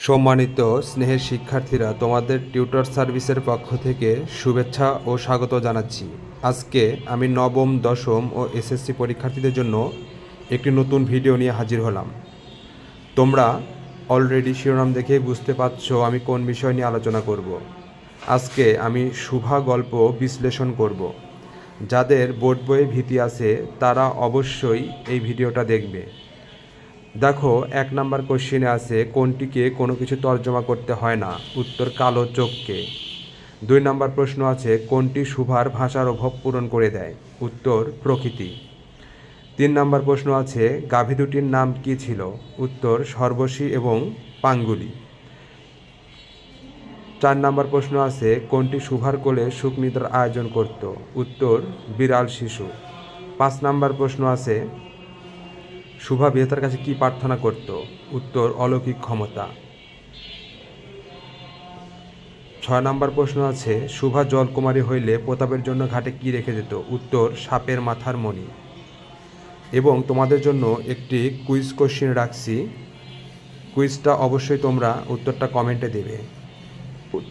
সম্মানিত স্নেহের শিক্ষার্থীরা, তোমাদের টিউটর সার্ভিসের পক্ষ থেকে শুভেচ্ছা ও স্বাগত জানাচ্ছি। আজকে আমি নবম, দশম ও এসএসসি পরীক্ষার্থীদের জন্য একটি নতুন ভিডিও নিয়ে হাজির হলাম। তোমরা অলরেডি শিরোনাম দেখেই বুঝতে পারছো আমি কোন বিষয় নিয়ে আলোচনা করব। আজকে আমি শুভা গল্প বিশ্লেষণ করব। যাদের বোর্ড বইয়ে ভীতি আছে তারা অবশ্যই এই ভিডিওটা দেখবে। দেখো, 1 নাম্বার কোশ্চেনে আছে কোনটিকে কোনো কিছু তর্জমা করতে হয় না, উত্তর কালো চোখকে। 2 নাম্বার প্রশ্ন আছে কোনটি শুভার ভাষার অভাব পূরণ করে দেয়, উত্তর প্রকৃতি। 3 নাম্বার প্রশ্ন আছে গাভী দুটির নাম কী ছিল, উত্তর সর্বশী এবং পাঙ্গুলি। 4 নাম্বার প্রশ্ন আছে কোনটি শুভার কোলে সুখনিদ্রার আয়োজন করত, উত্তর বিড়াল শিশু। 5 নাম্বার প্রশ্ন আছে শুভা বিধাতার কাছে কি প্রার্থনা করত, উত্তর অলৌকিক ক্ষমতা। 6 নাম্বার প্রশ্ন আছে শুভা জলকুমারী হইলে প্রতাপের জন্য ঘাটে কি রেখে যেত, উত্তর সাপের মাথার মণি। এবং তোমাদের জন্য একটি কুইজ কোশ্চেন রাখছি, কুইজটা অবশ্যই তোমরা উত্তরটা কমেন্টে দেবে।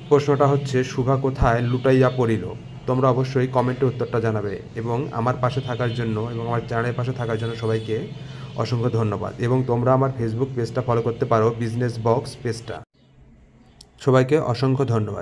প্রশ্নটা হচ্ছে শুভা কোথায় লুটাইয়া পড়িল। তোমরা অবশ্যই কমেন্টে উত্তরটা জানাবে এবং আমার পাশে থাকার জন্য এবং আমার চ্যানেলের পাশে থাকার জন্য সবাইকে অসংখ্য ধন্যবাদ। এবং তোমরা আমার ফেসবুক পেজটা ফলো করতে পারো, বিজনেস বক্স পেজটা। সবাইকে অসংখ্য ধন্যবাদ।